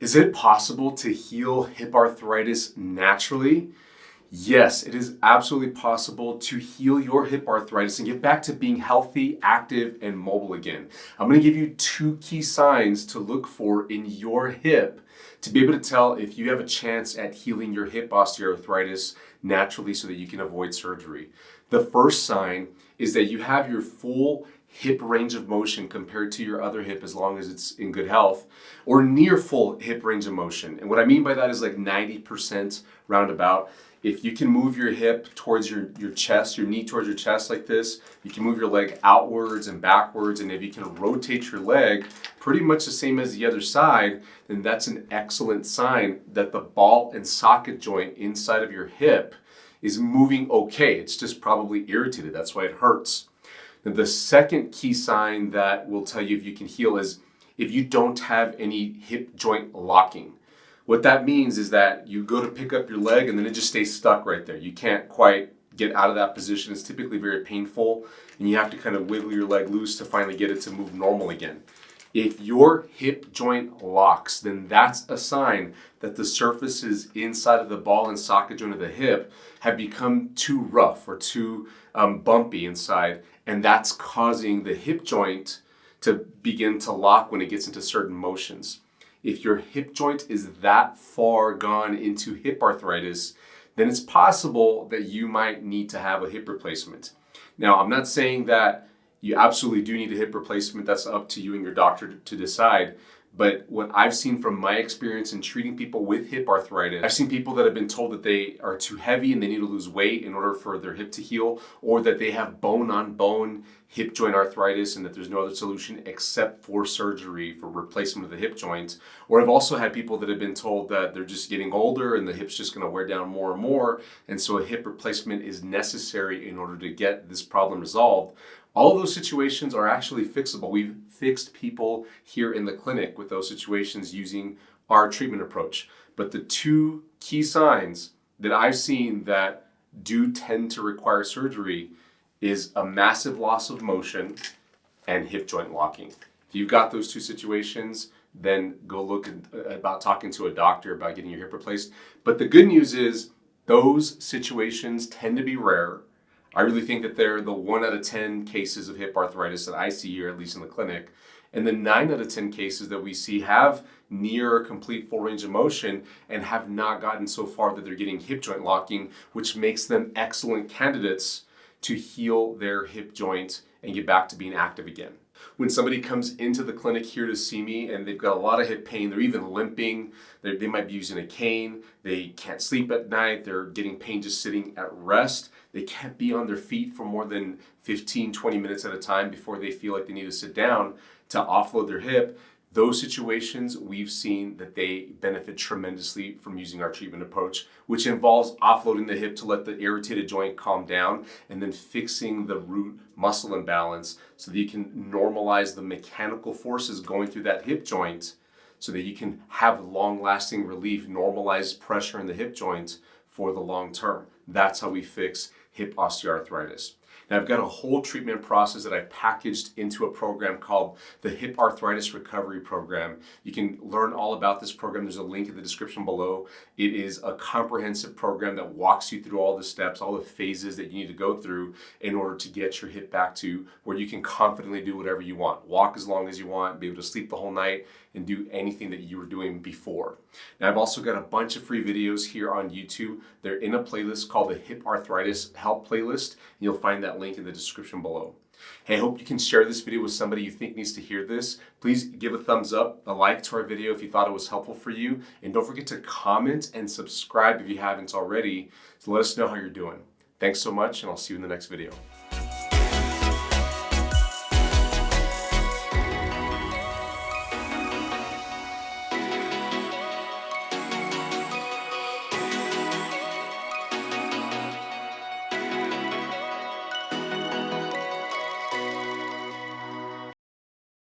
Is it possible to heal hip arthritis naturally? Yes, it is absolutely possible to heal your hip arthritis and get back to being healthy, active, and mobile again. I'm going to give you two key signs to look for in your hip to be able to tell if you have a chance at healing your hip osteoarthritis naturally so that you can avoid surgery. The first sign is that you have your full hip range of motion compared to your other hip as long as it's in good health, or near full hip range of motion. And what I mean by that is like 90% roundabout. If you can move your hip towards your chest, your knee towards your chest like this, you can move your leg outwards and backwards, and if you can rotate your leg pretty much the same as the other side, then that's an excellent sign that the ball and socket joint inside of your hip is moving okay. It's just probably irritated. That's why it hurts. Now, the second key sign that will tell you if you can heal is if you don't have any hip joint locking. What that means is that you go to pick up your leg and then it just stays stuck right there. You can't quite get out of that position. It's typically very painful and you have to kind of wiggle your leg loose to finally get it to move normal again. If your hip joint locks, then that's a sign that the surfaces inside of the ball and socket joint of the hip have become too rough or too bumpy inside, and that's causing the hip joint to begin to lock when it gets into certain motions. If your hip joint is that far gone into hip arthritis, then it's possible that you might need to have a hip replacement. Now, I'm not saying that you absolutely do need a hip replacement. That's up to you and your doctor to decide. But what I've seen from my experience in treating people with hip arthritis, I've seen people that have been told that they are too heavy and they need to lose weight in order for their hip to heal, or that they have bone-on-bone hip joint arthritis and that there's no other solution except for surgery for replacement of the hip joint. Or I've also had people that have been told that they're just getting older and the hip's just going to wear down more and more, and so a hip replacement is necessary in order to get this problem resolved. All of those situations are actually fixable. We've fixed people here in the clinic with those situations using our treatment approach. But the two key signs that I've seen that do tend to require surgery is a massive loss of motion and hip joint locking. If you've got those two situations, then go look about talking to a doctor about getting your hip replaced. But the good news is those situations tend to be rare. I really think that they're the 1 out of 10 cases of hip arthritis that I see here, at least in the clinic. And the 9 out of 10 cases that we see have near or complete full range of motion and have not gotten so far that they're getting hip joint locking, which makes them excellent candidates to heal their hip joint and get back to being active again. When somebody comes into the clinic here to see me and they've got a lot of hip pain, they're even limping, they might be using a cane, they can't sleep at night, they're getting pain just sitting at rest, they can't be on their feet for more than 15, 20 minutes at a time before they feel like they need to sit down to offload their hip. Those situations, we've seen that they benefit tremendously from using our treatment approach, which involves offloading the hip to let the irritated joint calm down and then fixing the root muscle imbalance so that you can normalize the mechanical forces going through that hip joint so that you can have long-lasting relief, normalize pressure in the hip joint for the long term. That's how we fix hip osteoarthritis. Now, I've got a whole treatment process that I've packaged into a program called the Hip Arthritis Recovery Program. You can learn all about this program. There's a link in the description below. It is a comprehensive program that walks you through all the steps, all the phases that you need to go through in order to get your hip back to where you can confidently do whatever you want. Walk as long as you want, be able to sleep the whole night, and do anything that you were doing before. Now, I've also got a bunch of free videos here on YouTube. They're in a playlist called the Hip Arthritis Help Playlist, and you'll find that link in the description below. Hey, I hope you can share this video with somebody you think needs to hear this. Please give a thumbs up, a like to our video if you thought it was helpful for you, and don't forget to comment and subscribe if you haven't already to let us know how you're doing. Thanks so much, and I'll see you in the next video.